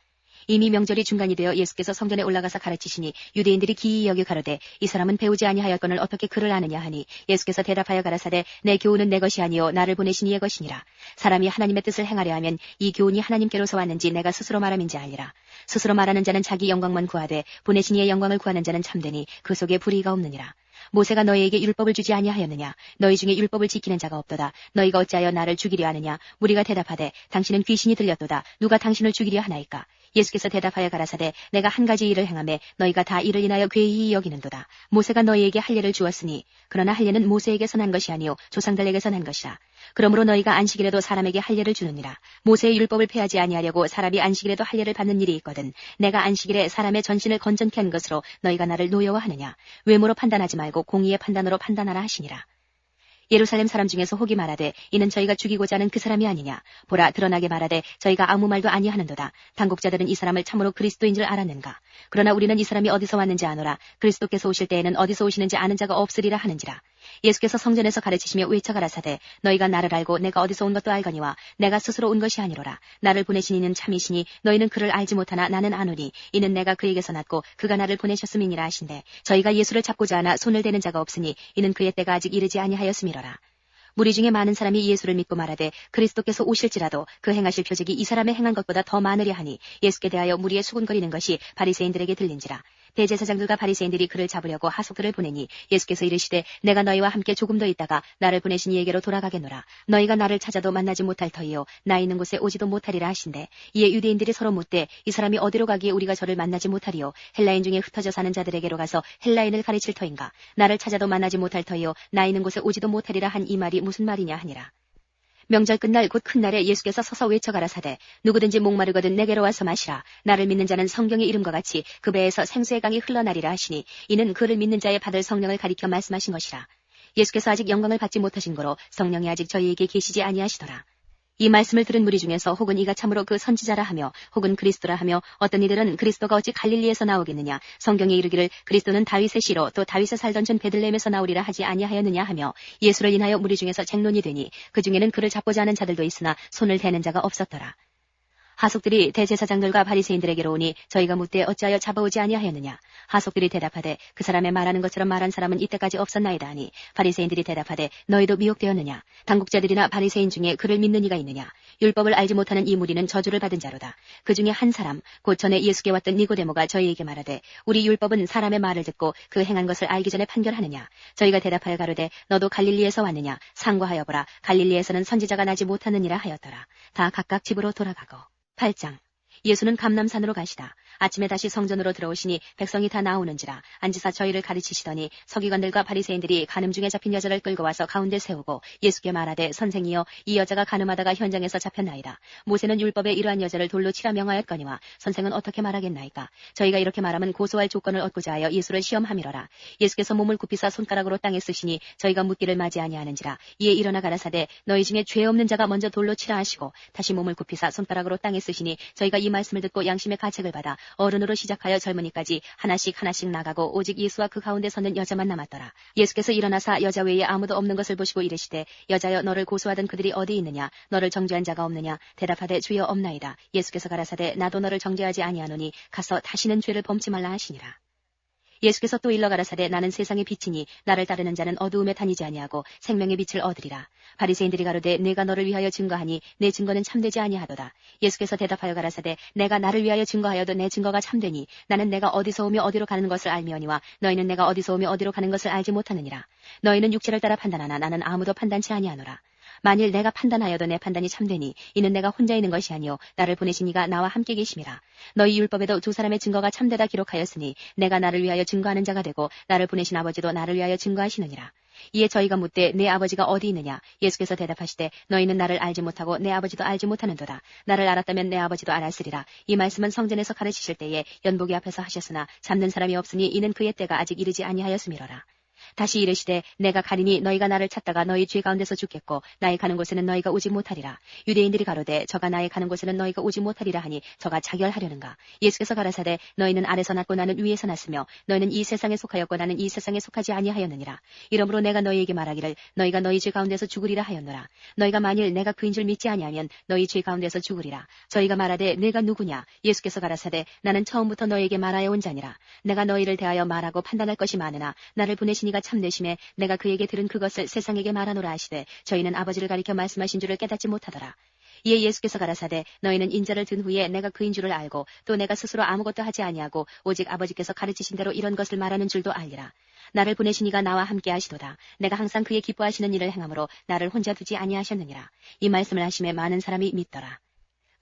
[SPEAKER 1] 이미 명절이 중간이 되어 예수께서 성전에 올라가서 가르치시니 유대인들이 기이히 여겨 가로되 이 사람은 배우지 아니하였거늘 어떻게 그를 아느냐 하니 예수께서 대답하여 가라사대 내 교훈은 내 것이 아니요 나를 보내신 이의 것이니라. 사람이 하나님의 뜻을 행하려 하면 이 교훈이 하나님께로서 왔는지 내가 스스로 말함인지 알리라. 스스로 말하는 자는 자기 영광만 구하되 보내신 이의 영광을 구하는 자는 참되니 그 속에 불의가 없느니라. 모세가 너희에게 율법을 주지 아니하였느냐. 너희 중에 율법을 지키는 자가 없도다. 너희가 어찌하여 나를 죽이려 하느냐. 무리가 대답하되 당신은 귀신이 들렸도다. 누가 당신을 죽이려 하나이까. 예수께서 대답하여 가라사대 내가 한 가지 일을 행하매 너희가 다 이를 인하여 괴이히 여기는도다. 모세가 너희에게 할례를 주었으니 그러나 할례는 모세에게서 난 것이 아니요 조상들에게서 난 것이라. 그러므로 너희가 안식일에도 사람에게 할례를 주느니라. 모세의 율법을 폐하지 아니하려고 사람이 안식일에도 할례를 받는 일이 있거든 내가 안식일에 사람의 전신을 건전케 한 것으로 너희가 나를 노여워하느냐. 외모로 판단하지 말고 공의의 판단으로 판단하라 하시니라. 예루살렘 사람 중에서 혹이 말하되 이는 저희가 죽이고자 하는 그 사람이 아니냐. 보라 드러나게 말하되 저희가 아무 말도 아니하는도다. 당국자들은 이 사람을 참으로 그리스도인 줄 알았는가. 그러나 우리는 이 사람이 어디서 왔는지 아노라. 그리스도께서 오실 때에는 어디서 오시는지 아는 자가 없으리라 하는지라. 예수께서 성전에서 가르치시며 외쳐 가라사대 너희가 나를 알고 내가 어디서 온 것도 알거니와 내가 스스로 온 것이 아니로라. 나를 보내신 이는 참이시니 너희는 그를 알지 못하나 나는 아노니 이는 내가 그에게서 났고 그가 나를 보내셨음이니라 하신대 저희가 예수를 잡고자 하나 손을 대는 자가 없으니 이는 그의 때가 아직 이르지 아니하였음이로라. 무리 중에 많은 사람이 예수를 믿고 말하되 그리스도께서 오실지라도 그 행하실 표적이 이 사람의 행한 것보다 더 많으려 하니 예수께 대하여 무리에 수군거리는 것이 바리새인들에게 들린지라. 대제사장들과 바리새인들이 그를 잡으려고 하석들을 보내니 예수께서 이르시되 내가 너희와 함께 조금 더 있다가 나를 보내신 이에게로 돌아가겠노라. 너희가 나를 찾아도 만나지 못할 터이요 나 있는 곳에 오지도 못하리라 하신대 이에 유대인들이 서로 묻되 이 사람이 어디로 가기에 우리가 저를 만나지 못하리요. 헬라인 중에 흩어져 사는 자들에게로 가서 헬라인을 가르칠 터인가. 나를 찾아도 만나지 못할 터이요 나 있는 곳에 오지도 못하리라 한 이 말이 무슨 말이냐 하니라. 명절 끝날 곧 큰 날에 예수께서 서서 외쳐 가라사대 누구든지 목마르거든 내게로 와서 마시라. 나를 믿는 자는 성경의 이름과 같이 그 배에서 생수의 강이 흘러나리라 하시니 이는 그를 믿는 자의 받을 성령을 가리켜 말씀하신 것이라. 예수께서 아직 영광을 받지 못하신 거로 성령이 아직 저희에게 계시지 아니하시더라. 이 말씀을 들은 무리 중에서 혹은 이가 참으로 그 선지자라 하며 혹은 그리스도라 하며 어떤 이들은 그리스도가 어찌 갈릴리에서 나오겠느냐 성경에 이르기를 그리스도는 다윗의 씨로 또 다윗에 살던 전 베들레헴에서 나오리라 하지 아니하였느냐 하며 예수를 인하여 무리 중에서 쟁론이 되니 그 중에는 그를 잡고자 하는 자들도 있으나 손을 대는 자가 없었더라. 하속들이 대제사장들과 바리새인들에게로 오니 저희가 묻되 어찌하여 잡아오지 아니하였느냐. 하속들이 대답하되 그 사람의 말하는 것처럼 말한 사람은 이때까지 없었나이다 하니 바리새인들이 대답하되 너희도 미혹되었느냐. 당국자들이나 바리새인 중에 그를 믿는 이가 있느냐. 율법을 알지 못하는 이 무리는 저주를 받은 자로다. 그 중에 한 사람 곧 전에 예수께 왔던 니고데모가 저희에게 말하되 우리 율법은 사람의 말을 듣고 그 행한 것을 알기 전에 판결하느냐. 저희가 대답하여 가로되 너도 갈릴리에서 왔느냐. 상고하여 보라. 갈릴리에서는 선지자가 나지 못하느니라 하였더라. 다 각각 집으로 돌아가고. 8장. 예수는 감람산으로 가시다. 아침에 다시 성전으로 들어오시니 백성이 다 나오는지라 앉으사 저희를 가르치시더니 서기관들과 바리새인들이 간음 중에 잡힌 여자를 끌고 와서 가운데 세우고 예수께 말하되 선생이여 이 여자가 간음하다가 현장에서 잡혔나이다. 모세는 율법에 이러한 여자를 돌로 치라 명하였거니와 선생은 어떻게 말하겠나이까. 저희가 이렇게 말하면 고소할 조건을 얻고자 하여 예수를 시험함이로라. 예수께서 몸을 굽히사 손가락으로 땅에 쓰시니 저희가 묻기를 맞이 아니하는지라. 이에 일어나 가라사대 너희 중에 죄 없는 자가 먼저 돌로 치라 하시고 다시 몸을 굽히사 손가락으로 땅에 쓰시니 저희가 이 말씀을 듣고 양심의 가책을 받아 어른으로 시작하여 젊은이까지 하나씩 나가고 오직 예수와 그 가운데 서는 여자만 남았더라. 예수께서 일어나사 여자 외에 아무도 없는 것을 보시고 이르시되 여자여 너를 고소하던 그들이 어디 있느냐. 너를 정죄한 자가 없느냐. 대답하되 주여 없나이다. 예수께서 가라사대 나도 너를 정죄하지 아니하노니 가서 다시는 죄를 범치 말라 하시니라. 예수께서 또 일러 가라사대 나는 세상의 빛이니 나를 따르는 자는 어두움에 다니지 아니하고 생명의 빛을 얻으리라. 바리새인들이 가로되 내가 너를 위하여 증거하니 내 증거는 참되지 아니하도다. 예수께서 대답하여 가라사대 내가 나를 위하여 증거하여도 내 증거가 참되니 나는 내가 어디서 오며 어디로 가는 것을 알미오니와 너희는 내가 어디서 오며 어디로 가는 것을 알지 못하느니라. 너희는 육체를 따라 판단하나 나는 아무도 판단치 아니하노라. 만일 내가 판단하여도 내 판단이 참되니 이는 내가 혼자 있는 것이 아니요 나를 보내신 이가 나와 함께 계심이라. 너희 율법에도 두 사람의 증거가 참되다 기록하였으니 내가 나를 위하여 증거하는 자가 되고 나를 보내신 아버지도 나를 위하여 증거하시느니라. 이에 저희가 묻되 내 아버지가 어디 있느냐. 예수께서 대답하시되 너희는 나를 알지 못하고 내 아버지도 알지 못하는도다. 나를 알았다면 내 아버지도 알았으리라. 이 말씀은 성전에서 가르치실 때에 연복이 앞에서 하셨으나 잡는 사람이 없으니 이는 그의 때가 아직 이르지 아니하였음이로라. 다시 이르시되 내가 가리니 너희가 나를 찾다가 너희 죄 가운데서 죽겠고 나의 가는 곳에는 너희가 오지 못하리라. 유대인들이 가로되 저가 나의 가는 곳에는 너희가 오지 못하리라 하니 저가 자결하려는가. 예수께서 가라사대 너희는 아래서 났고 나는 위에서 났으며 너희는 이 세상에 속하였고 나는 이 세상에 속하지 아니하였느니라. 이러므로 내가 너희에게 말하기를 너희가 너희 죄 가운데서 죽으리라 하였노라. 너희가 만일 내가 그인 줄 믿지 아니하면 너희 죄 가운데서 죽으리라. 저희가 말하되 내가 누구냐. 예수께서 가라사대 나는 처음부터 너희에게 말하여 온 자니라. 내가 너희를 대하여 말하고 판단할 것이 많으나 나를 보내신 이가 참되심에 내가 그에게 들은 그것을 세상에게 말하노라 하시되 저희는 아버지를 가리켜 말씀하신 줄을 깨닫지 못하더라. 이에 예수께서 가라사대 너희는 인자를 든 후에 내가 그인 줄을 알고 또 내가 스스로 아무것도 하지 아니하고 오직 아버지께서 가르치신 대로 이런 것을 말하는 줄도 알리라. 나를 보내신 이가 나와 함께 하시도다. 내가 항상 그의 기뻐하시는 일을 행함으로 나를 혼자 두지 아니하셨느니라. 이 말씀을 하심에 많은 사람이 믿더라.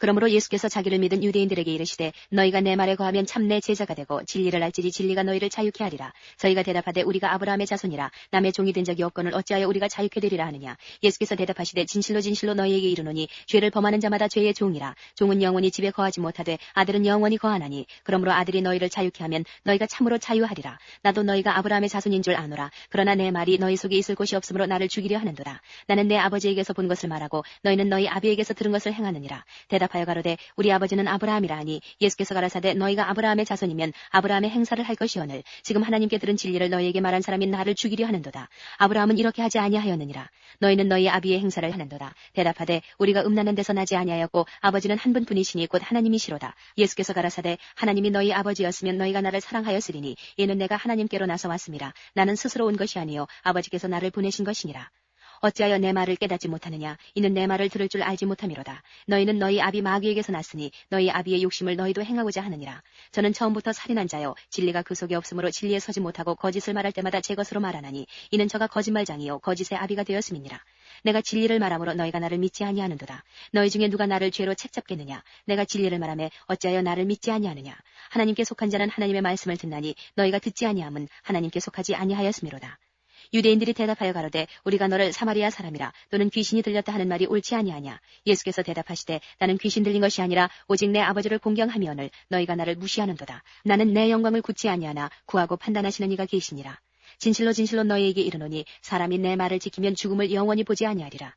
[SPEAKER 1] 그러므로 예수께서 자기를 믿은 유대인들에게 이르시되 너희가 내 말에 거하면 참 내 제자가 되고 진리를 알지니 진리가 너희를 자유케 하리라. 저희가 대답하되 우리가 아브라함의 자손이라 남의 종이 된 적이 없거늘 어찌하여 우리가 자유케 되리라 하느냐. 예수께서 대답하시되 진실로 진실로 너희에게 이르노니 죄를 범하는 자마다 죄의 종이라. 종은 영원히 집에 거하지 못하되 아들은 영원히 거하나니 그러므로 아들이 너희를 자유케 하면 너희가 참으로 자유하리라. 나도 너희가 아브라함의 자손인 줄 아노라. 그러나 내 말이 너희 속에 있을 곳이 없으므로 나를 죽이려 하는도다. 나는 내 아버지에게서 본 것을 말하고 너희는 너희 아비에게서 들은 것을 행하느니라. 대답하여 가로되 우리 아버지는 아브라함이라 하니 예수께서 가라사대 너희가 아브라함의 자손이면 아브라함의 행사를 할 것이오늘 지금 하나님께 들은 진리를 너희에게 말한 사람이 나를 죽이려 하는도다. 아브라함은 이렇게 하지 아니하였느니라. 너희는 너희 아비의 행사를 하는도다. 대답하되 우리가 음란한 데서 나지 아니하였고 아버지는 한 분뿐이시니 곧 하나님이시로다. 예수께서 가라사대 하나님이 너희 아버지였으면 너희가 나를 사랑하였으리니 이는 내가 하나님께로 나서 왔음이라. 나는 스스로 온 것이 아니요 아버지께서 나를 보내신 것이니라. 어찌하여 내 말을 깨닫지 못하느냐. 이는 내 말을 들을 줄 알지 못함이로다. 너희는 너희 아비 마귀에게서 났으니 너희 아비의 욕심을 너희도 행하고자 하느니라. 저는 처음부터 살인한 자요 진리가 그 속에 없으므로 진리에 서지 못하고 거짓을 말할 때마다 제 것으로 말하나니 이는 저가 거짓말장이요 거짓의 아비가 되었음이니라. 내가 진리를 말하므로 너희가 나를 믿지 아니하는도다. 너희 중에 누가 나를 죄로 책잡겠느냐. 내가 진리를 말하매 어찌하여 나를 믿지 아니하느냐. 하나님께 속한 자는 하나님의 말씀을 듣나니 너희가 듣지 아니함은 하나님께 속하지 아니하였음이로다. 유대인들이 대답하여 가로되 우리가 너를 사마리아 사람이라 또는 귀신이 들렸다 하는 말이 옳지 아니하냐. 예수께서 대답하시되 나는 귀신 들린 것이 아니라 오직 내 아버지를 공경하미오늘 너희가 나를 무시하는도다. 나는 내 영광을 굳지 아니하나 구하고 판단하시는 이가 계시니라. 진실로 진실로 너희에게 이르노니 사람이 내 말을 지키면 죽음을 영원히 보지 아니하리라.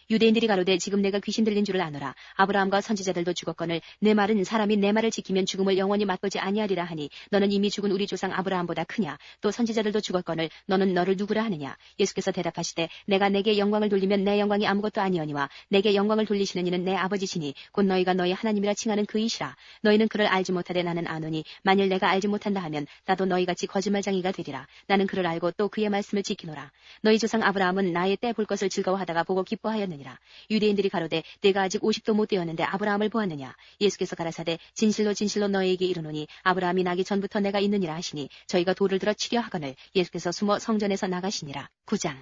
[SPEAKER 1] 유대인들이 가로되 지금 내가 귀신 들린 줄을 아노라. 아브라함과 선지자들도 죽었거늘 내 말은 사람이 내 말을 지키면 죽음을 영원히 맛보지 아니하리라 하니 너는 이미 죽은 우리 조상 아브라함보다 크냐. 또 선지자들도 죽었거늘 너는 너를 누구라 하느냐. 예수께서 대답하시되 내가 내게 영광을 돌리면 내 영광이 아무것도 아니오니와 내게 영광을 돌리시는 이는 내 아버지시니 곧 너희가 너희 하나님이라 칭하는 그이시라. 너희는 그를 알지 못하되 나는 아노니 만일 내가 알지 못한다 하면 나도 너희같이 거짓말쟁이가 되리라. 나는 그를 알고 또 그의 말씀을 지키노라. 너희 조상 아브라함은 나의 때 볼 것을 즐거워하다가 보고 기뻐하였느니라. 유대인들이 가로되 내가 아직 50도 못 되었는데 아브라함을 보았느냐. 예수께서 가라사대 진실로 진실로 너희에게 이르노니 아브라함이 나기 전부터 내가 있느니라 하시니 저희가 돌을 들어 치려 하거늘 예수께서 숨어 성전에서 나가시니라. 9장.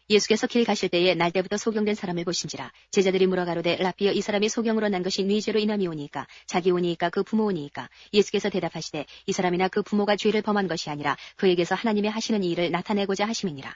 [SPEAKER 1] 예수께서 길 가실 때에 날 때부터 소경된 사람을 보신지라. 제자들이 물어 가로되 라피여 이 사람이 소경으로 난 것이 네 죄로 인함이오니이까 자기 오니이까 그 부모 오니이까. 예수께서 대답하시되 이 사람이나 그 부모가 죄를 범한 것이 아니라 그에게서 하나님의 하시는 이 일을 나타내고자 하심이니라.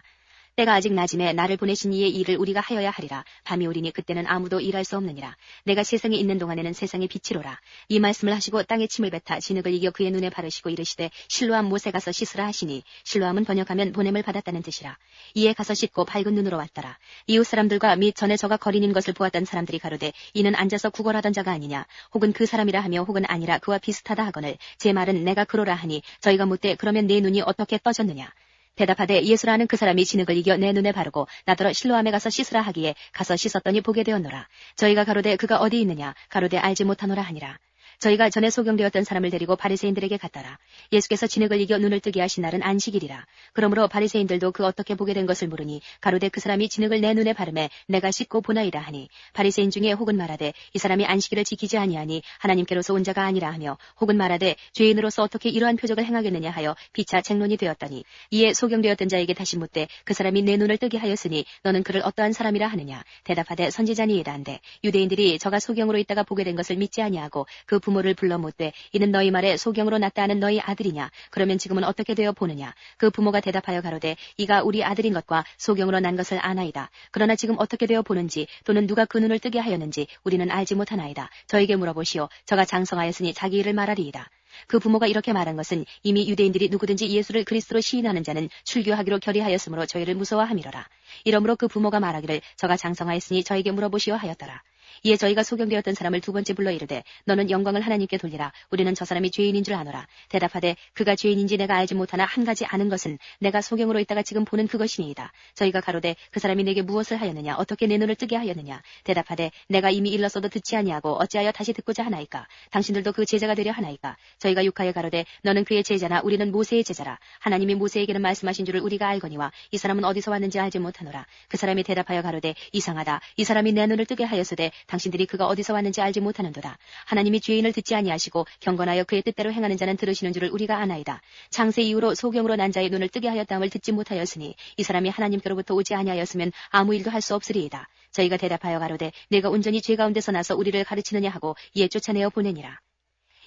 [SPEAKER 1] 때가 아직 낮음에 나를 보내신 이의 일을 우리가 하여야 하리라. 밤이 오리니 그때는 아무도 일할 수 없느니라. 내가 세상에 있는 동안에는 세상의 빛이로라. 이 말씀을 하시고 땅에 침을 뱉아 진흙을 이겨 그의 눈에 바르시고 이르시되 실로암 못에 가서 씻으라 하시니 실로암은 번역하면 보냄을 받았다는 뜻이라. 이에 가서 씻고 밝은 눈으로 왔더라. 이웃 사람들과 및 전에 저가 거린인 것을 보았던 사람들이 가로되 이는 앉아서 구걸하던 자가 아니냐. 혹은 그 사람이라 하며 혹은 아니라 그와 비슷하다 하거늘 제 말은 내가 그로라 하니 저희가 묻되 그러면 네 눈이 어떻게 떠졌느냐. 대답하되 예수라는 그 사람이 진흙을 이겨 내 눈에 바르고 나더러 실로암에 가서 씻으라 하기에 가서 씻었더니 보게 되었노라. 저희가 가로되 그가 어디 있느냐. 가로되 알지 못하노라 하니라. 저희가 전에 소경되었던 사람을 데리고 바리새인들에게 갔더라. 예수께서 진흙을 이겨 눈을 뜨게 하신 날은 안식일이라. 그러므로 바리새인들도 그 어떻게 보게 된 것을 물으니 가로되 그 사람이 진흙을 내 눈에 바르매 내가 씻고 보나이다 하니 바리새인 중에 혹은 말하되 이 사람이 안식일을 지키지 아니하니 하나님께로서 온 자가 아니라 하며 혹은 말하되 죄인으로서 어떻게 이러한 표적을 행하겠느냐 하여 피차 쟁론이 되었더니 이에 소경되었던 자에게 다시 묻되 그 사람이 내 눈을 뜨게 하였으니 너는 그를 어떠한 사람이라 하느냐. 대답하되 선지자니이다 한데 유대인들이 저가 소경으로 있다가 보게 된 것을 믿지 아니하고 그 부모를 불러 묻되 이는 너희 말에 소경으로 났다 하는 너희 아들이냐. 그러면 지금은 어떻게 되어 보느냐. 그 부모가 대답하여 가로되 이가 우리 아들인 것과 소경으로 난 것을 아나이다. 그러나 지금 어떻게 되어 보는지 또는 누가 그 눈을 뜨게 하였는지 우리는 알지 못하나이다. 저에게 물어보시오. 저가 장성하였으니 자기 일을 말하리이다. 그 부모가 이렇게 말한 것은 이미 유대인들이 누구든지 예수를 그리스도로 시인하는 자는 출교하기로 결의하였으므로 저희를 무서워함이로라. 이러므로 그 부모가 말하기를 저가 장성하였으니 저에게 물어보시오 하였더라. 이에 저희가 소경되었던 사람을 두 번째 불러 이르되 너는 영광을 하나님께 돌리라. 우리는 저 사람이 죄인인 줄 아노라. 대답하되 그가 죄인인지 내가 알지 못하나 한 가지 아는 것은 내가 소경으로 있다가 지금 보는 그것이니이다. 저희가 가로되 그 사람이 내게 무엇을 하였느냐. 어떻게 내 눈을 뜨게 하였느냐. 대답하되 내가 이미 일렀어도 듣지 아니하고 어찌하여 다시 듣고자 하나이까. 당신들도 그 제자가 되려 하나이까. 저희가 육하여 가로되 너는 그의 제자나 우리는 모세의 제자라. 하나님이 모세에게는 말씀하신 줄을 우리가 알거니와 이 사람은 어디서 왔는지 알지 못하노라. 그 사람이 대답하여 가로되 이상하다. 이 사람이 내 눈을 뜨게 하였으되 당신들이 그가 어디서 왔는지 알지 못하는도다. 하나님이 죄인을 듣지 아니하시고 경건하여 그의 뜻대로 행하는 자는 들으시는 줄을 우리가 아나이다. 창세 이후로 소경으로 난 자의 눈을 뜨게 하였다함을 듣지 못하였으니 이 사람이 하나님께로부터 오지 아니하였으면 아무 일도 할 수 없으리이다. 저희가 대답하여 가로되 내가 온전히 죄 가운데서 나서 우리를 가르치느냐 하고 이에 쫓아내어 보내니라.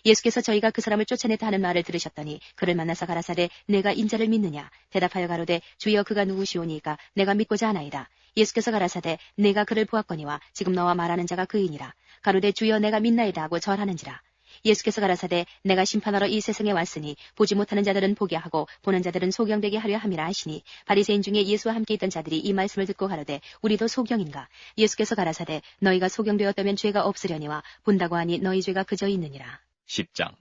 [SPEAKER 1] 예수께서 저희가 그 사람을 쫓아냈다 하는 말을 들으셨더니 그를 만나서 가라사대 내가 인자를 믿느냐. 대답하여 가로되 주여 그가 누구시오니이까 내가 믿고자 하나이다. 예수께서 가라사대 내가 그를 보았거니와 지금 너와 말하는 자가 그이니라. 가로되 주여 내가 믿나이다 하고 절하는지라. 예수께서 가라사대 내가 심판하러 이 세상에 왔으니 보지 못하는 자들은 보게 하고 보는 자들은 소경되게 하려 함이라 하시니 바리새인 중에 예수와 함께 있던 자들이 이 말씀을 듣고 가로되 우리도 소경인가. 예수께서 가라사대 너희가 소경되었다면 죄가 없으려니와 본다고 하니 너희 죄가 그저 있느니라.
[SPEAKER 2] 10장.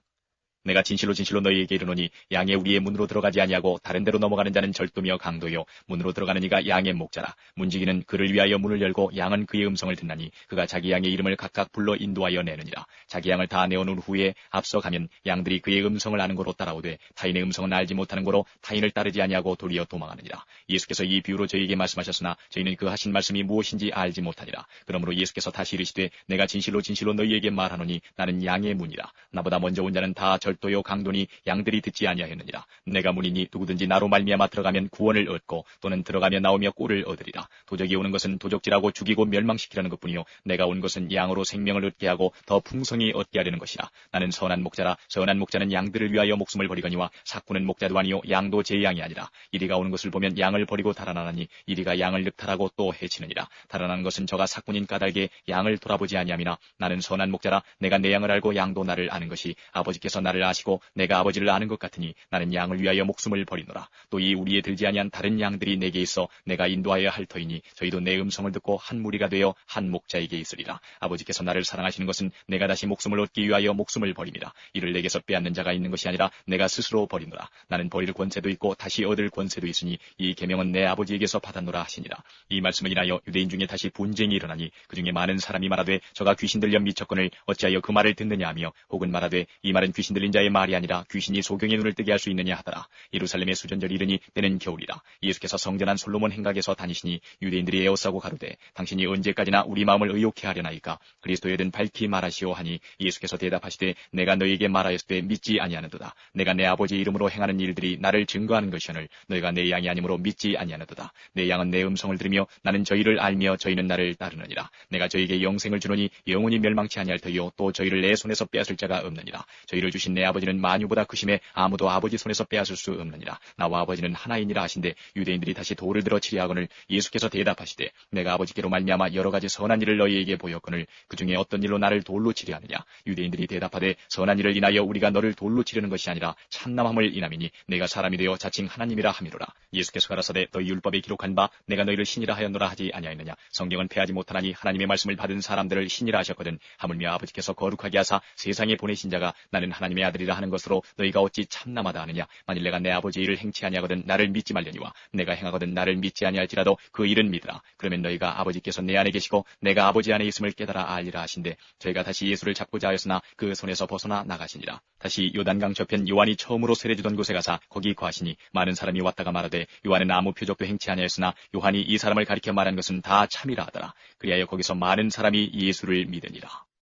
[SPEAKER 2] 내가 진실로 진실로 너희에게 이르노니 양의 우리의 문으로 들어가지 아니하고 다른 데로 넘어가는 자는 절도며 강도요 문으로 들어가는 이가 양의 목자라. 문지기는 그를 위하여 문을 열고 양은 그의 음성을 듣나니 그가 자기 양의 이름을 각각 불러 인도하여 내느니라. 자기 양을 다 내어놓은 후에 앞서가면 양들이 그의 음성을 아는 고로 따라오되 타인의 음성은 알지 못하는 고로 타인을 따르지 아니하고 도리어 도망하느니라. 예수께서 이 비유로 저희에게 말씀하셨으나 저희는 그 하신 말씀이 무엇인지 알지 못하니라. 그러므로 예수께서 다시 이르시되 내가 진실로 진실로 너희에게 말하노니 나는 양의 문이라. 나보다 먼저 온 자는 다 절도요 강도니 양들이 듣지 아니하였느니라. 내가 문이니 누구든지 나로 말미암아 들어가면 구원을 얻고 또는 들어가며 나오며 꼴을 얻으리라. 도적이 오는 것은 도적질하고 죽이고 멸망시키라는 것뿐이요 내가 온 것은 양으로 생명을 얻게 하고 더 풍성히 얻게 하려는 것이라. 나는 선한 목자라. 선한 목자는 양들을 위하여 목숨을 버리거니와 삭구는 목자도 아니요 양도 제 양이 아니라. 이리가 오는 것을 보면 양을 버리고 달아나니 이리가 양을 늑탈하고 또 해치느니라. 달아나는 것은 저가 삭군인 까닭에 양을 돌아보지 아니함이나 나는 선한 목자라. 내가 내 양을 알고 양도 나를 아는 것이 아버지께서 나를 아시고 내가 아버지를 아는 것 같으니 나는 양을 위하여 목숨을 버리노라. 또 이 우리에 들지 아니한 다른 양들이 내게 있어 내가 인도하여야 할 터이니 저희도 내 음성을 듣고 한 무리가 되어 한 목자에게 있으리라. 아버지께서 나를 사랑하시는 것은 내가 다시 목숨을 얻기 위하여 목숨을 버림이라. 이를 내게서 빼앗는 자가 있는 것이 아니라 내가 스스로 버리노라. 나는 버릴 권세도 있고 다시 얻을 권세도 있으니 이 계명은 내 아버지에게서 받았노라 하시니라. 이 말씀을 인하여 유대인 중에 다시 분쟁이 일어나니 그 중에 많은 사람이 말하되 저가 귀신 들려 미쳤거늘 어찌하여 그 말을 듣느냐 하며 혹은 말하되 이 말은 귀신 들린 자의 말이 아니라 귀신이 소경의 눈을 뜨게 할 수 있느냐 하더라. 예루살렘의 수전절이 이르니 때는 겨울이라. 예수께서 성전한 솔로몬 행각에서 다니시니 유대인들이 에워싸고 가로되 당신이 언제까지나 우리 마음을 의욕해 하려나이까 그리스도에 든 밝히 말하시오 하니 예수께서 대답하시되 내가 너희에게 말하였을 때 믿지 아니하는도다. 내가 내 아버지 이름으로 행하는 일들이 나를 증거하는 것이오늘 너희가 내 양이 아니므로 믿지 아니하는도다. 내 양은 내 음성을 들으며 나는 저희를 알며 저희는 나를 따르느니라. 내가 저희에게 영생을 주노니 영원히 멸망치 아니할 터이요 또 저희를 내 손에서 빼앗을 자가 없느니라. 저희를 주신 내 아버지는 만유보다 크심에 아무도 아버지 손에서 빼앗을 수 없느니라. 나와 아버지는 하나이니라 하신데 유대인들이 다시 돌을 들어 치려하거늘 예수께서 대답하시되 내가 아버지께로 말미암아 여러 가지 선한 일을 너희에게 보였거늘 그 중에 어떤 일로 나를 돌로 치려 하느냐. 유대인들이 대답하되 선한 일을 인하여 우리가 너를 돌로 치려는 것이 아니라 참남함을 인함이니 내가 사람이 되어 자칭 하나님이라 함이로라. 예수께서 가라사대 너희 율법에 기록한 바 내가 너희를 신이라 하였노라 하지 아니하였느냐. 성경은 패하지 못하나니 하나님의 말씀을 받은 사람들을 신이라 하셨거든. 하물며 아버지께서 거룩하게 하사 세상에 보내신 자가 나는 하나님의 아들이라 하는 것으로 너희가 어찌 참남하다 하느냐. 만일 내가 내 아버지의 일을 행치 아니하거든 나를 믿지 말려니와 내가 행하거든 나를 믿지 아니할지라도 그 일은 믿으라. 그러면 너희가 아버지께서 내 안에 계시고 내가 아버지 안에 있음을 깨달아 알리라 하신데 저희가 다시 예수를 잡고자 하였으나 그 손에서 벗어나 나가시니라. 다시 요단강 저편 요한이 처음으로 세례주던 곳에 가사 거기 거하시니 많은 사람이 왔다가 말하되 요한은 아무 표적도 행치 아니하였으나 요한이 이 사람을 가리켜 말한 것은 다 참이라 하더라. 그리하여 거기서 많은 사람이 예수를 믿으니라.